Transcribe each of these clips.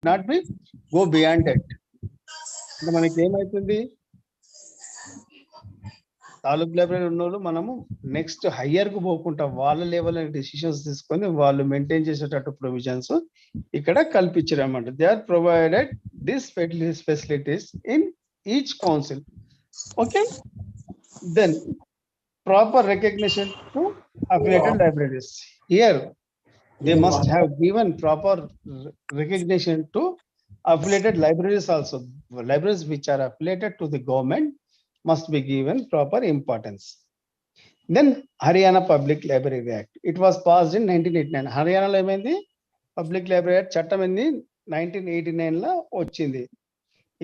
not be go beyond that. మనకి ఏమైతుంది, taluk library ఉన్నోళ్ళు మనము నెక్స్ట్ హయ్యర్ కు పోకుండా వాళ్ళ లెవెల్ డిసిషన్స్ తీసుకొని వాళ్ళు మెయింటైన్ చేసేటట్టు ప్రొవిజన్స్ ఇక్కడ కల్పించారు అన్నమాట. They are provided this facilities in each council. Okay, then proper recognition to affiliated libraries. Here they must have given proper recognition to affiliated libraries also. Libraries which are affiliated to the government must be given proper importance. Then Haryana Public Library Act, it was passed in 1989. Haryana lo emayindi, Public Library Act చట్టం ఏంది 1989 లో వచ్చింది.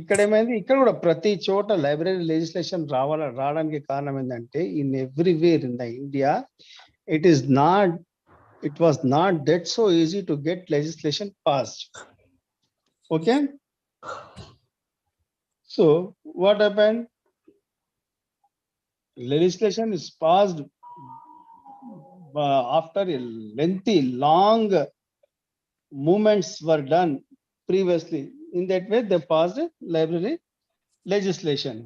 ఇక్కడ ఏమైంది, ఇక్కడ కూడా ప్రతి చోట లైబ్రరీ లెజిస్లేషన్ రావడానికి కారణం ఏంటంటే in everywhere in the India it was not that so easy to get legislation passed. Okay, so what happened, legislation is passed after a lengthy long movements were done previously. In that way, they passed library legislation.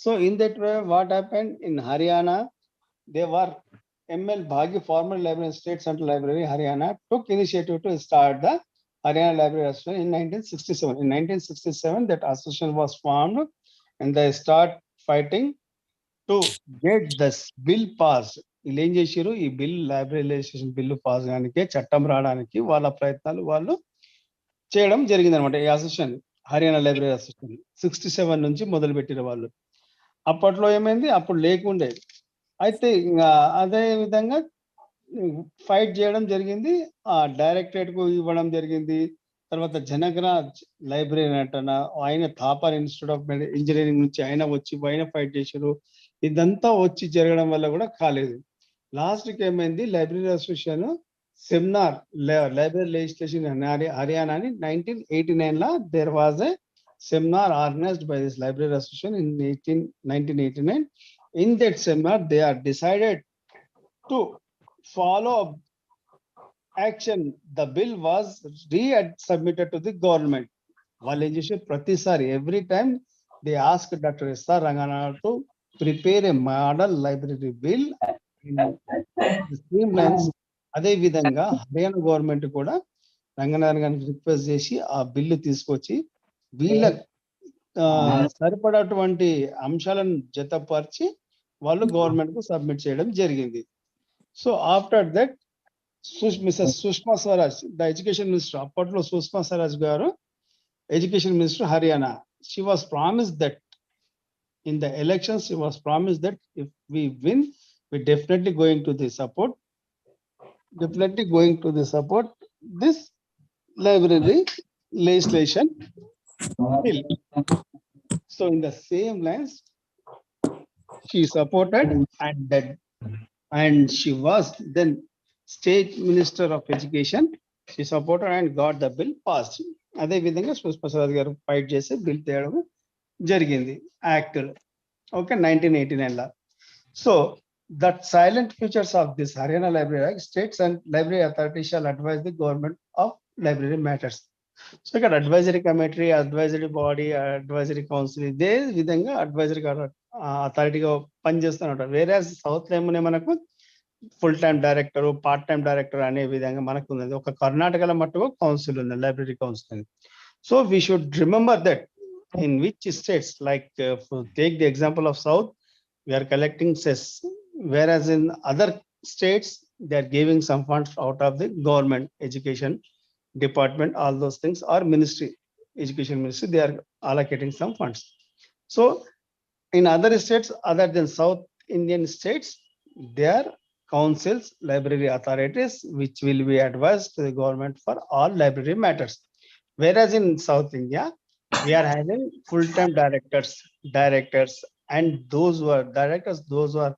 So in that way, what happened in Haryana, they were ML Bhagi, former library, state central library, Haryana, took initiative to start the Haryana Library Association in 1967. In 1967, that association was formed and they start fighting to get this bill passed. వీళ్ళు ఏం చేశారు, ఈ bill library legislation bill pass కానికి, చట్టం రావడానికి వాళ్ళ ప్రయత్నాలు వాళ్ళు చేయడం జరిగింది అనమాట. ఈ అసోసియేషన్ హర్యానా లైబ్రరీ అసోసియేషన్ 67 నుంచి మొదలు పెట్టిన వాళ్ళు. అప్పట్లో ఏమైంది, అప్పుడు లేకుండే. అయితే ఇంకా అదే విధంగా ఫైట్ చేయడం జరిగింది, ఆ డైరెక్టరేట్ కు ఇవ్వడం జరిగింది. తర్వాత జనగరాజ్ లైబ్రరీ అంటున్నా, ఆయన థాపర్ ఇన్స్టిట్యూట్ ఆఫ్ ఇంజనీరింగ్ నుంచి ఆయన ఫైట్ చేశారు. ఇదంతా వచ్చి జరగడం వల్ల కూడా కాలేదు. లాస్ట్కి ఏమైంది, library association seminar library legislation in Haryana in 1989 la there was a seminar organized by this library association in 1989. In that seminar they are decided to follow action. The bill was re-submitted to the government. వాళ్ళు ఏం చేసే ప్రతిసారి every time they asked Dr. S.R. Rangana to prepare a model library bill in the same lines. అదే విధంగా Haryana government కూడా రంగనాథన్ గారికి request చేసి ఆ బిల్లు తీసుకొచ్చి వీళ్ళ సరిపడటువంటి అంశాలను జతపరిచి వాళ్ళు గవర్నమెంట్ కు సబ్మిట్ చేయడం జరిగింది. So after that Mrs Sushma Swaraj, the education minister, అప్పట్లో సుష్మా స్వరాజ్ గారు education minister Haryana, she was promised that in the elections, she was promised that if we win, we definitely going to support this library legislation bill. So in the same lines, she supported and she was then state minister of education. She supported and got the bill passed. అదే విధంగా సుష్మా స్వరాజ్ గారు fight చేసి bill తేయడం జరిగింది act. Okay, 1989 law. So that silent features of this Haryana Library Act, states and library authorities shall advise the government of library matters. So ఇక్కడ advisory committee, advisory body, advisory council ఇదే విధంగా advisory అథారిటీగా పనిచేస్తున్నట్టు. వేరే south లో ఏమన్నా మనకు full time director, part time director అనే విధంగా మనకు ఉన్నది. ఒక కర్ణాటకలో మట్టుకు కౌన్సిల్ ఉంది, లైబ్రరీ కౌన్సిల్ ఉంది. So we should remember that in which states, like take the example of South, we are collecting cess, whereas in other states they are giving some funds out of the government education department, all those things, or ministry, education ministry, they are allocating some funds. So in other states other than South Indian states, there are councils, library authorities which will be advised to the government for all library matters. Whereas in South India we are having full-time directors, and those who are directors, those who are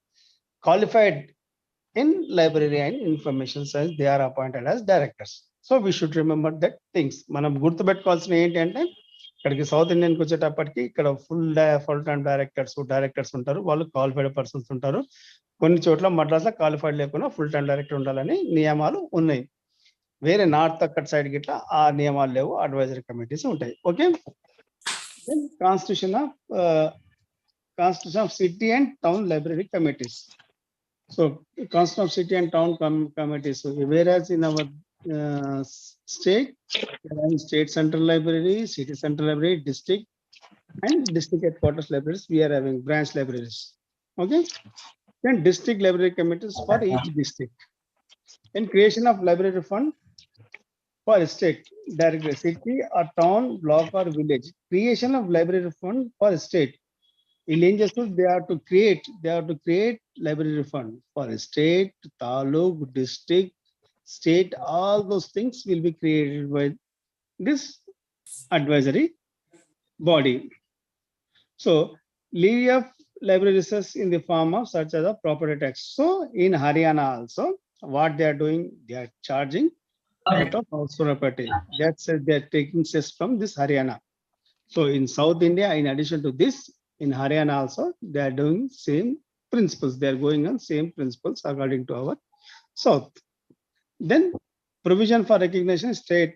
qualified in library and information science, they are appointed as directors. So we should remember that things. మనం గుర్తుపెట్టుకోవాల్సిన ఏంటంటే, ఇక్కడికి south ఇండియన్కి వచ్చేటప్పటికి ఇక్కడ full time directors ఉంటారు, వాళ్ళు qualified persons ఉంటారు. కొన్ని చోట్ల మద్రాసులో క్వాలిఫైడ్ లేకుండా ఫుల్ టైం డైరెక్టర్ ఉండాలని నియమాలు ఉన్నాయి. వేరే నార్త్ అక్కడ సైడ్ గిట్లా ఆ నియమాలు లేవు, అడ్వైజరీ కమిటీస్ ఉంటాయి. Okay, constitution of city and town library committees. So constitution of city and town committees, whereas in our state, state central library, city central library, district and district headquarters libraries, we are having branch libraries. Okay, then district library committees for each district. In creation of library fund for state, directly city or town, block or village, creation of library fund for state. వీళ్ళు ఏం చేస్తారు, they have to create library fund for state, taluk, district, state, all those things will be created by this advisory body. So levy of library research in the form of such as a property tax. So in Haryana also, what they are doing, they are charging rate of house property. That's they are taking cess from this Haryana. So in South India, in addition to this, in Haryana also, they are doing same principles. They are going on same principles according to our South. Then provision for recognition state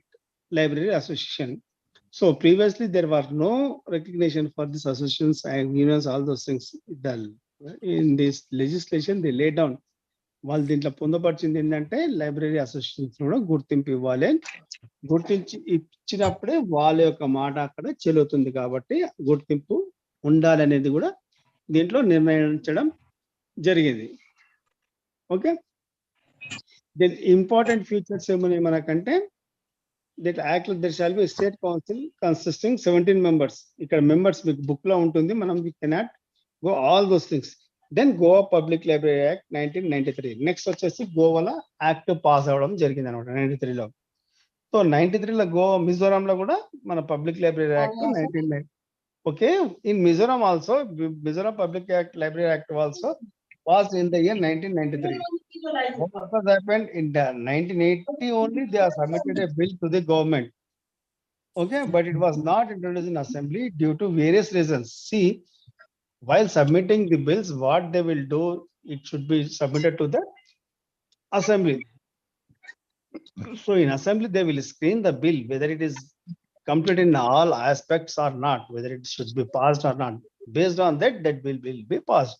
library association. So previously there was no recognition for these associations and unions, all those things. In this legislation, they lay down. వాళ్ళు దీంట్లో పొందపరిచింది ఏంటంటే library associations కూడా గుర్తింపు ఇవ్వాలి. గుర్తించి ఇచ్చినప్పుడే వాళ్ళ యొక్క మాట అక్కడ చెల్లుతుంది. కాబట్టి గుర్తింపు ఉండాలనేది కూడా దీంట్లో నిర్ణయించడం జరిగింది. ఓకే, దెన్ ఇంపార్టెంట్ ఫీచర్స్ ఏమని మనకంటే, that act there shall be state council consisting 17 members. ఇక్కడ మెంబర్స్ మీకు బుక్ లో ఉంటుంది, మనం we cannot go all those things. Then Goa public library act 1993. Next వచ్చేసి గోవాలో యాక్ట్ పాస్ అవ్వడం జరిగింది అనమాట 93లో. సో 93లో గోవా, మిజోరాంలో కూడా మన public library act 1990. Okay, in Mizoram also, Mizoram Public Act Library Act also was in the year 1993. What has happened in the 1980 only, they have submitted a bill to the government. Okay, but it was not introduced in assembly due to various reasons. See, while submitting the bills, what they will do, it should be submitted to the assembly. So in assembly, they will screen the bill, whether it is complete in all aspects or not, whether it should be passed or not. Based on that, that bill will be passed.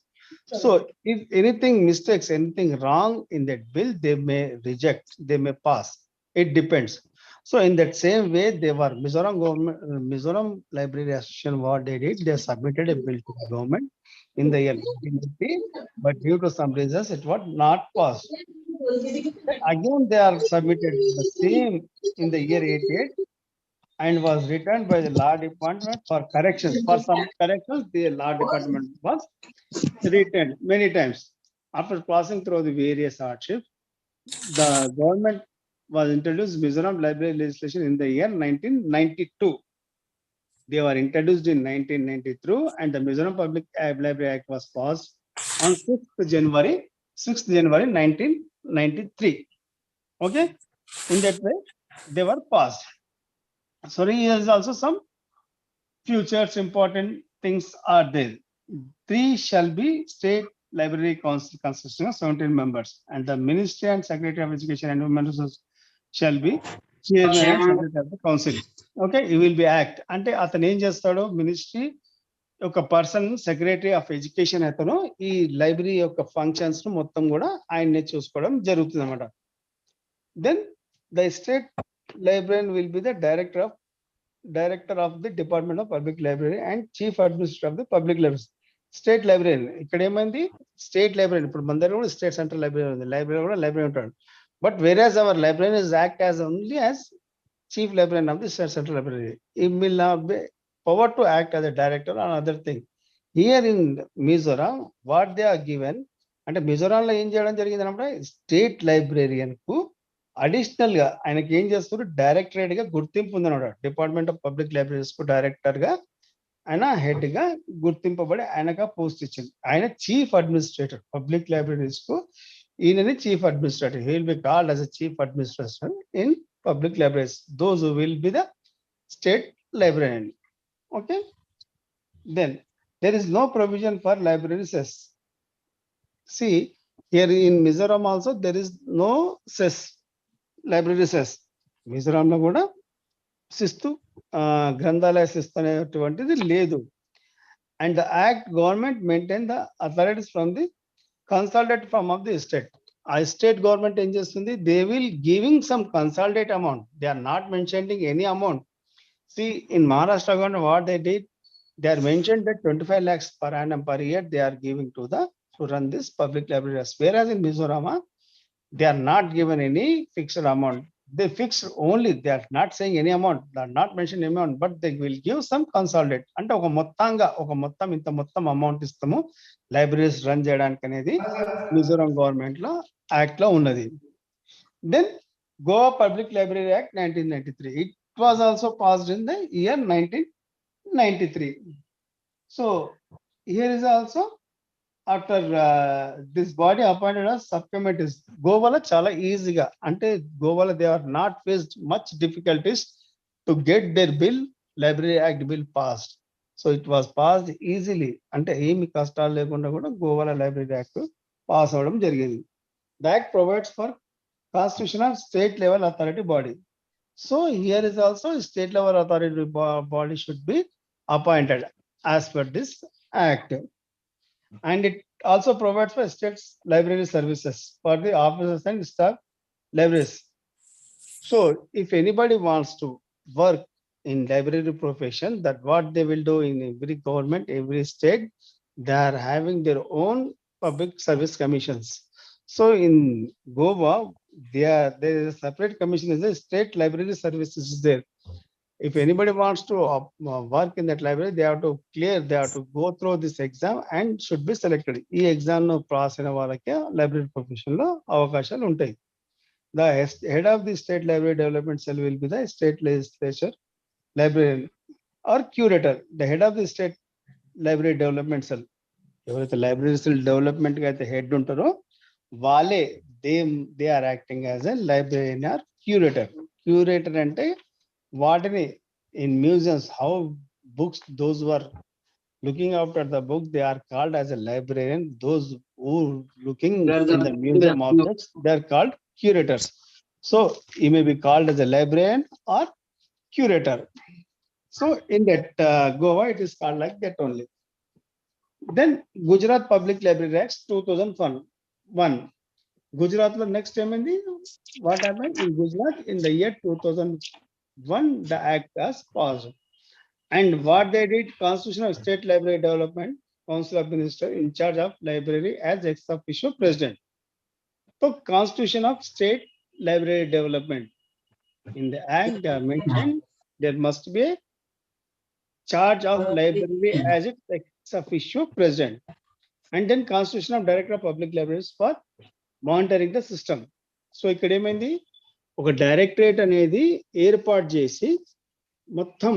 So if anything mistakes, anything wrong in that bill, they may reject, they may pass. It depends. So in that same way, they were Mizoram government, Mizoram Library Association, what they did, they submitted a bill to the government in the year 1980, but due to some reasons, it was not passed. Again, they are submitted the same in the year 88 and was returned by the law department for corrections. For some corrections, the law department was returned many times. After passing through the various hardships, the government was introduced Mizoram library legislation in the year 1992. They were introduced in 1993, and the Mizoram Public Library Act was passed on 6th January 1993. Okay, in that way, they were passed. Sorry, here is also some futures important things are there. 3 shall be state library council consisting of 17 members, and the ministry and secretary of education and women resources shall be chairman and secretary of the council. Okay, he will be act. అంటే అతను ఏం చేస్తాడో, ministry ఒక person, secretary of education అతను ఈ library యొక్క functions ను మొత్తం కూడా ఆయన్నే చూసుకోవడం జరుగుతుంది అన్నమాట. Then the state librarian will be the director of the Department of Public Library and chief administrator of the public libraries. State librarian ఇక్కడ ఏమైంది, స్టేట్ లైబ్రరీ. ఇప్పుడు మన దగ్గర కూడా స్టేట్ సెంట్రల్ లైబ్రరీ ఉంది, లైబ్రరీ కూడా లైబ్రరీ ఉంటాడు. But whereas our librarian is act as only as chief librarian of the state central library. He will have power to act as a director on other thing. Here in Mizoram, what they are given, అంటే మిజోరాంలో ఏం చేయడం జరిగింది అంటే, state librarian కు additional గా ఆయనకి ఏం చేస్తారు, డైరెక్టరేట్ గా గుర్తింపు ఉందన్నమాట. డిపార్ట్మెంట్ ఆఫ్ పబ్లిక్ లైబ్రరీస్ కు డైరెక్టర్ గా ఆయన హెడ్ గా గుర్తింపబడి ఆయనగా పోస్ట్ ఇచ్చింది. ఆయన చీఫ్ అడ్మినిస్ట్రేటర్ పబ్లిక్ లైబ్రరీస్ కు, ఈయనని chief administrator. He will be called as a chief administrator in public libraries. Those who will be the state librarian. Okay, then there is no provision for library cess. See, here in Mizoram also there is no cess. Library cess మిజోరాంలో కూడా శిస్తు గ్రంథాలయ శిస్తు అనేటువంటిది లేదు. And the act government maintain the authorities from the consolidate from of the state. ఆ state government ఏం చేస్తుంది, they will giving some consolidate amount, they are not mentioning any amount. See, in Maharashtra government, what they did, they are mentioned that 25 lakhs per annum per year they are giving to run this public libraries. Whereas in Mizoram, they are not given any fixed amount. They fix only, they are not saying any amount, they are not mentioning any amount, but they will give some consolidate. అంటే ఒక మొత్తం ఇంత మొత్తం amount ఇస్తాము libraries run చేయడానికి అనేది Mizoram government లో act లో ఉన్నది. Then Goa public library act 1993, it was also passed in the year 1993. So here is also after this body appointed as subcommittees. Govala chala easy ga ante Govala they are not faced much difficulties to get their bill, library act bill passed. So it was passed easily. Ante emi kashtalu lekunda kuda Govala library act pass avadam jarigindi. The act provides for constitution of state level authority body. So here is also state level authority body should be appointed as per this act. And it also provides for state library services for the officers and staff libraries. So if anybody wants to work in library profession, that what they will do in every government, every state, they are having their own public service commissions. So in Goa, there is a separate commission, is a state library services is there. If anybody wants to work in that library, they have to go through this exam and should be selected. Ee exam no pass aina valake library profession lo avakashalu untayi. The head of the state library development cell will be the state legislature librarian or curator. The head of the state library development cell, ఎవరైతే library cell development గా అయితే head ఉంటారో వాళ్ళే they are acting as a librarian or curator. Curator అంటే వాటిని in museums, how books, those who are looking after the book, they are called as a librarian. Those who looking in the museum objects, they are called curators. So he may be called as a librarian or curator. So in that Goa, it is called like that only. Then Gujarat Public Library Acts 2001. Gujarat lo next time in the what happened in Gujarat in the year 2001, the act was passed. And what they did, Constitution of State Library Development Council of Ministers in charge of library as ex officio president. So Constitution of State Library Development, in the act they are mentioned there must be a charge of library as its ex officio president. And then Constitution of Director of Public Libraries for monitoring the system. So ఇక్కడ ఏమైంది, ఒక directorate అనేది ఏర్పాటు చేసి మొత్తం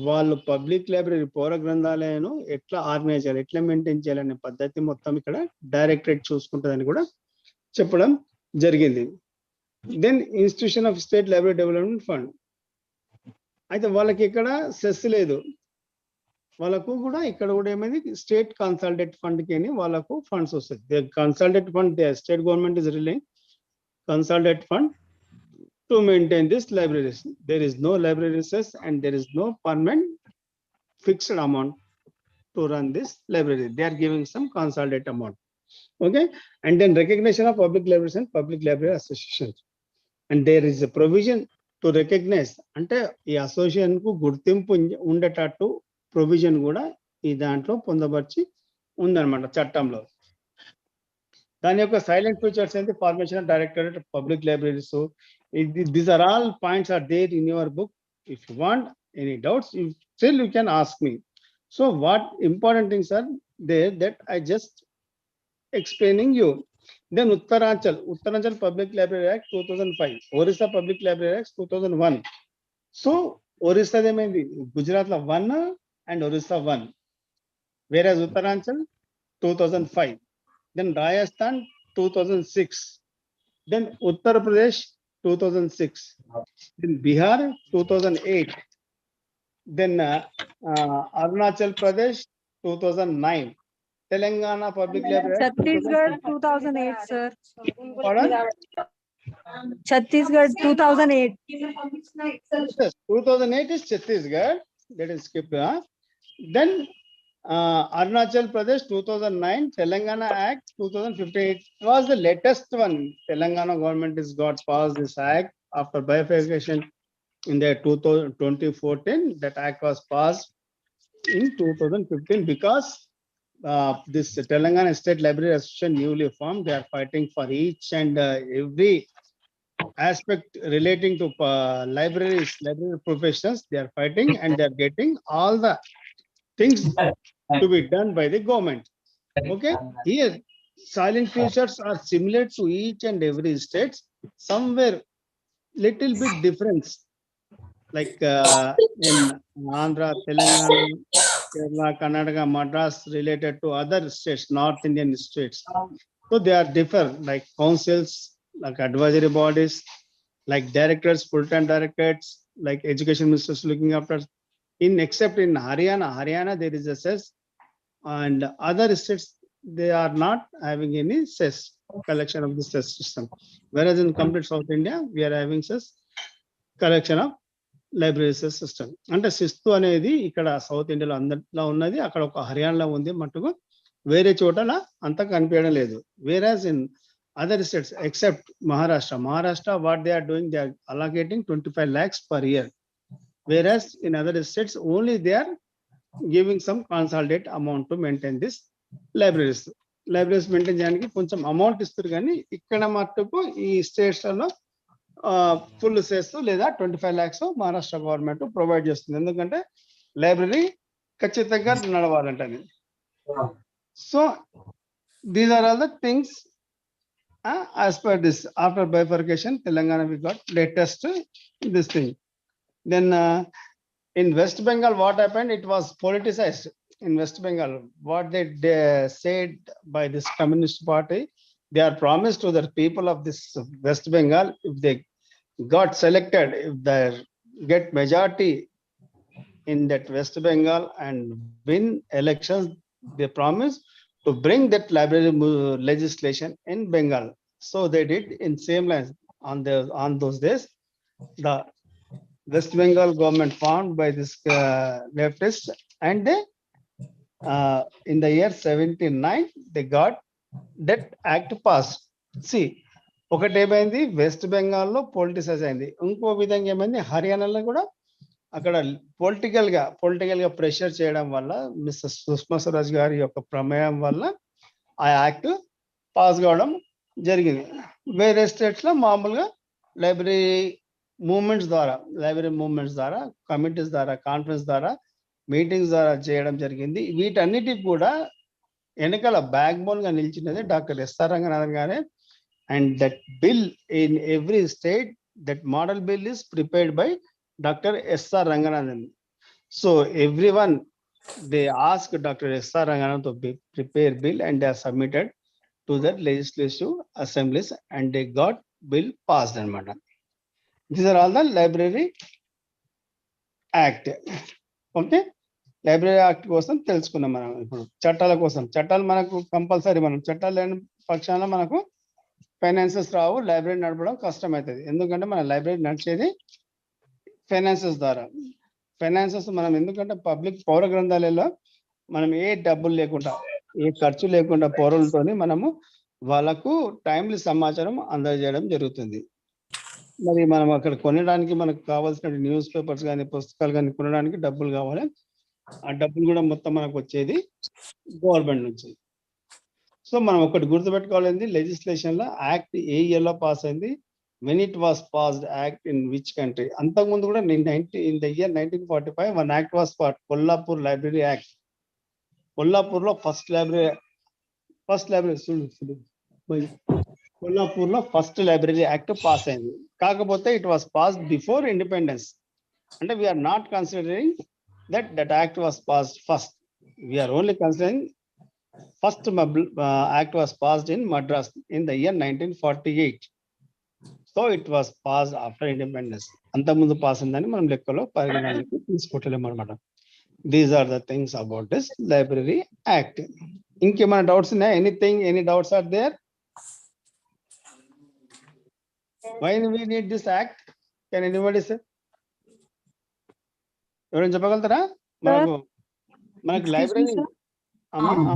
వాళ్ళు public library పౌర గ్రంథాలయాన్ని ఎట్లా ఆర్గనైజ్ చేయాలి, ఎట్లా మెయింటైన్ చేయాలనే పద్ధతి మొత్తం ఇక్కడ డైరెక్టరేట్ చూసుకుంటుందని కూడా చెప్పడం జరిగింది. Then institution of state library development fund, అయితే వాళ్ళకి ఇక్కడ సెస్ లేదు, వాళ్ళకు కూడా ఇక్కడ కూడా ఏమైంది స్టేట్ కన్సల్టేట్ ఫండ్ కి వాళ్ళకు ఫండ్స్ వస్తాయి. Consolidate fund state government is releasing consolidate fund to maintain this libraries. There is no library cess and there is no permanent fixed amount to run this library. They are giving some consolidate amount. Okay. And then recognition of public libraries and public library associations. And there is a provision to recognize. Ante ee association ku gurtimpu undetattu provision kuda ee dantlo pondabarchi undanamata chattamlo. దాని యొక్క silent features ఏంటి, formation of directorate public libraries. These are all points are there in your book. If you want any doubts, still you can ask me. So what important things are there that I just explaining you. Then Uttaranchal Public Library Act 2005, Orissa Public Library Act 2001. So Orissa ఏమైంది, గుజరాత్ లో 1 and Orissa 1, whereas Uttaranchal 2005. Then Rajasthan 2006, then Uttar Pradesh 2006, then Bihar 2008, then Arunachal Pradesh 2009, Telangana Public Library. Chhattisgarh 2008, sir. Pardon? Chhattisgarh 2008. Yes, 2008 is Chhattisgarh. That is skipped. Then Arunachal Pradesh 2009, Telangana Act 2015. It was the latest one. Telangana government has got passed this act after bifurcation in the 2014. That act was passed in 2015 because this Telangana State Library Association newly formed. They are fighting for each and every aspect relating to libraries, library professions. They are fighting and they are getting all the things to be done by the government. Okay, here silent features are similar to each and every state. Somewhere little bit difference, like in Andhra, Telangana, Kerala, Karnataka, Madras, related to other states, North Indian states. So they are different, like councils, like advisory bodies, like directors, full-time directors, like education ministers looking after. Except in Haryana there is a cess, and other states they are not having any cess collection of the cess system. Whereas in complete South India we are having cess collection of library system. అంటే శిస్తు అనేది ఇక్కడ south ఇండియాలో అందరిలో ఉన్నది, అక్కడ ఒక హర్యానాలో ఉంది మట్టుకు, వేరే చోటన అంత కనిపించడం లేదు. Whereas in other states except Maharashtra what they are doing, they are allocating 25 lakhs per year. Whereas in other states only they are giving some consolidate amount to maintain this libraries. Libraries maintain చేయడానికి కొంచెం amount ఇస్తారు, కానీ ఇక్కడ మట్టుకు ఈ స్టేట్స్లలో full చేస్తూ లేదా 25 lakhs Maharashtra government provide చేస్తుంది. ఎందుకంటే లైబ్రరీ ఖచ్చితంగా నడవాలంటని. So these are all the things as per this. After bifurcation, Telangana we got latest this thing. Then in West Bengal what happened, it was politicized. In West Bengal what they said by this communist party, they are promised to the people of this West Bengal, if they got selected, if they get majority in that West Bengal and win elections, they promise to bring that library legislation in Bengal. So they did in same lines. On those days, the West Bengal government formed by this leftists, and they in the year 79 they got that act passed. See, ఒకటి ఏమైంది, west బెంగాల్లో politicise అయింది. ఇంకో విధంగా ఏమైంది, హర్యానాలో కూడా అక్కడ పొలిటికల్ గా ప్రెషర్ చేయడం వల్ల, మిస్టర్ సుష్మా స్వరాజ్ గారి యొక్క ప్రమేయం వల్ల ఆ యాక్ట్ పాస్ కావడం జరిగింది. వేరే స్టేట్స్ లో మామూలుగా లైబ్రరీ మూవ్మెంట్స్ ద్వారా కమిటీస్ ద్వారా, కాన్ఫరెన్స్ ద్వారా, మీటింగ్స్ ద్వారా చేయడం జరిగింది. వీటన్నిటికి కూడా వెనకాల బ్యాక్ బోన్ గా నిలిచినది డాక్టర్ ఎస్ఆర్ రంగనాథన్ గారే. And that bill in every state, that model bill is prepared by Dr. S.R. Ranganathan. So everyone, they ask Dr. S.R. Ranganathan to prepare bill, and they are submitted to the legislative assemblies, and they got bill passed. These are all the Library Act. Okay, library act కోసం తెలుసుకున్నాం మనం. ఇప్పుడు చట్టాల కోసం, చట్టాలు మనకు compulsory, మనం చట్టాలు లేని పక్షాన మనకు ఫైనాన్సెస్ రావు, లైబ్రరీ నడపడం కష్టం అవుతుంది. ఎందుకంటే మన లైబ్రరీ నడిచేది ఫైనాన్సెస్ ద్వారా. ఫైనాన్సెస్ మనం ఎందుకంటే పబ్లిక్ పౌర గ్రంథాలయాల్లో మనం ఏ డబ్బులు లేకుండా, ఏ ఖర్చు లేకుండా పౌరులతోని మనము వాళ్ళకు టైమ్లీ సమాచారం అందజేయడం జరుగుతుంది. మరి మనం అక్కడ కొనడానికి మనకు కావాల్సిన న్యూస్ పేపర్స్ కానీ, పుస్తకాలు కానీ కొనడానికి డబ్బులు కావాలి. ఆ డబ్బులు కూడా మొత్తం మనకు వచ్చేది గవర్నమెంట్ నుంచి. సో మనం ఒకటి గుర్తుపెట్టుకోవాలండి, లెజిస్లేషన్ లో యాక్ట్ ఏ ఇయర్ లో పాస్ అయింది, when it was passed, act in which country. అంతకుముందు కూడా in the year 1945 one act was pass, Kollapur library act. Kollapur లో ఫస్ట్ లైబ్రరీ కొల్లాపూర్ లో ఫస్ట్ లైబ్రరీ యాక్ట్ పాస్ అయింది. కాకపోతే it was passed before independence. అంటే we are not considering that act was passed first. We are only considering first act was passed in Madras in the year 1948. So it was passed after independence. అంతకుముందు pass అయిందని మనం లెక్కలో పరిగణనలోకి తీసుకోవట్లేము అన్నమాట. These are the things about this Library Act. ఇంకేమైనా doubts ఉన్నాయా? Any doubts are there? Why we need this act? Can anybody say? ఎవరైనా చెప్పగలుగుతారా? మనకు Excuse me, లైబ్రరీ sir. అమ్మ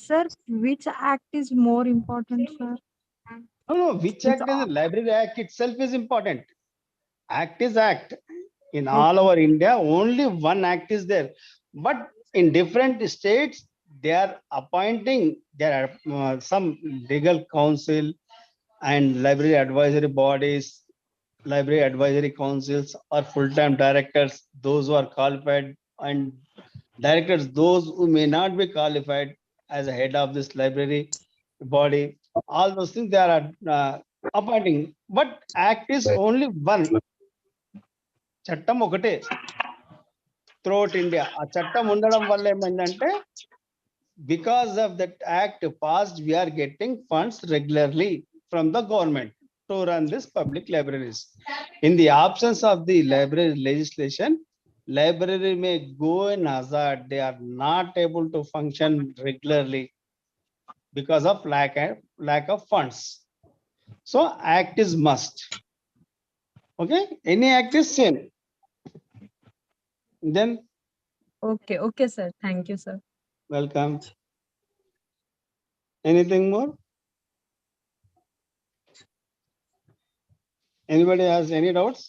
Sir, which act is more important, sir? no, which act is library act itself is important. Act is act. In all over India, only one act is there. But in different states, they are appointing, there are some legal council and library advisory bodies, library advisory councils or full-time directors, those who are qualified, and directors, those who may not be qualified as a head of this library body. All those things they are appointing. But act is only one. చట్టం ఒకటే throughout India. ఆ చట్టం ఉండడం వల్ల ఏమైందంటే because of that act passed, we are getting funds regularly from the government to run this public libraries. In the absence of the library legislation, library may go in hazard. They are not able to function regularly because of lack of funds. So act is must. Okay, any act is same. Then Okay, sir. Thank you, sir. welcome. Anything more? Anybody has any doubts?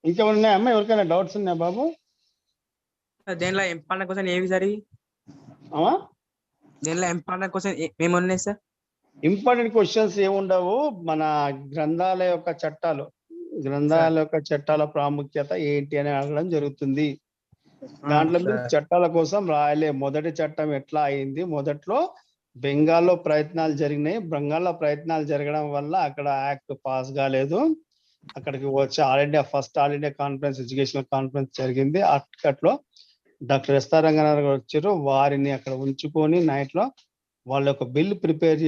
ఇంకేమైనా ఉన్నాయా అమ్మా? ఎవరికైనా doubts ఉన్నాయా బాబు? దేనిలో important question ఏవి sir? అమ్మా దేనిలో important question ఏమి ఉన్నాయి సార్? ఇంపార్టెంట్ క్వశ్చన్స్ ఏముండవు. మన గ్రంథాల యొక్క చట్టాల ప్రాముఖ్యత ఏంటి అని అడగడం జరుగుతుంది. దాంట్లో మీరు చట్టాల కోసం రాయలే. మొదటి చట్టం ఎట్లా అయింది? మొదట్లో బెంగాల్లో ప్రయత్నాలు జరిగినాయి. బెంగాల్లో ప్రయత్నాలు జరగడం వల్ల అక్కడ యాక్ట్ పాస్ కాలేదు. అక్కడికి వచ్చి first all India conference, educational conference జరిగింది. అక్కట్లో డాక్టర్ ఎస్ఆర్ రంగనాథ్ గారు వచ్చారు. వారిని అక్కడ ఉంచుకొని నైట్ లో వాళ్ళ యొక్క బిల్లు ప్రిపేర్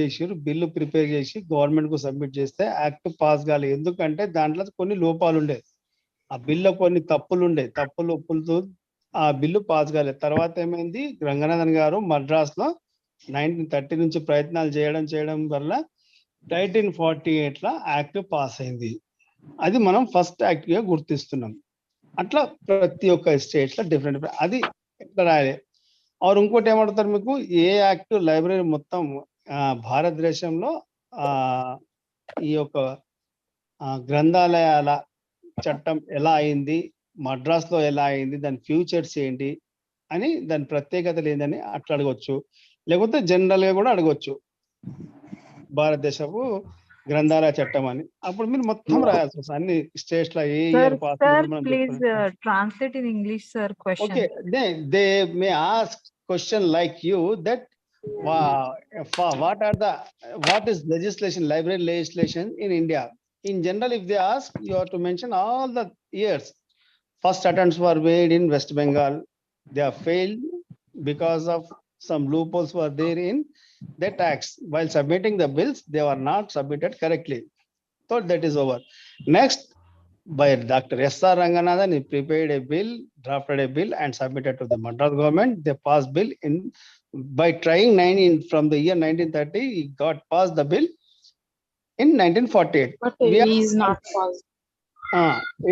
చేసి గవర్నమెంట్ కు సబ్మిట్ చేస్తే యాక్ట్ పాస్ కాలేదు. ఎందుకంటే దాంట్లో కొన్ని లోపాలు ఉండే, ఆ బిల్లు కొన్ని తప్పులు ఒప్పులతో ఆ బిల్లు పాస్ కాలేదు. తర్వాత ఏమైంది, రంగనాథన్ గారు మద్రాస్ లో 1930 నుంచి ప్రయత్నాలు చేయడం వల్ల 1948 లో యాక్ట్ పాస్ అయింది. అది మనం ఫస్ట్ యాక్ట్ గా గుర్తిస్తున్నాం. అట్లా ప్రతి ఒక్క స్టేట్స్ లో డిఫరెంట్. అది ఎట్లా రాయాలి? ఆరు ఇంకోటి ఏమంటారు మీకు, ఏ యాక్ట్ లైబ్రరీ మొత్తం భారతదేశంలో ఈ యొక్క గ్రంథాలయాల చట్టం ఎలా అయింది, మద్రాస్ లో ఎలా అయింది, దాని ఫ్యూచర్స్ ఏంటి అని, దాని ప్రత్యేకతలు ఏందని అట్లా అడగవచ్చు. లేకపోతే జనరల్ గా కూడా అడగవచ్చు, భారతదేశపు గ్రంథాలయ చట్టం అని. అప్పుడు మీరు మొత్తం రాయాల్సి వస్తుంది అన్ని స్టేట్స్ లో ఏ year pass. Please translate in English, sir. Question. Okay, they may ask question like you that what is legislation, library legislation in India. In general, if they ask, you have to mention all the years. First attempts were made in West Bengal. They have failed because of some loopholes were there in the tax. While submitting the bills, they were not submitted correctly. So that is over. Next, by Dr. S.R. Ranganathan, he prepared a bill, drafted a bill and submitted to the Madras government. They passed bill by trying from the year 1930, he got passed the bill in 1948. But he is not passed.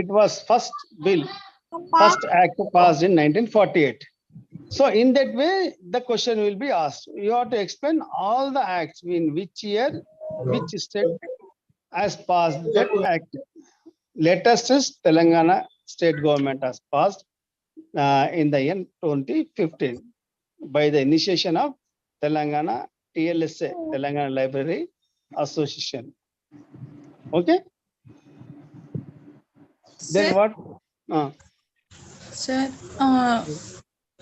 It was first bill, first act passed in 1948. So in that way, the question will be asked. You have to explain all the acts, in which year, which state has passed that act. Latest is Telangana state government has passed in the year 2015 by the initiation of Telangana TLSA, Telangana Library Association. Okay. Then Sir, what? Sir,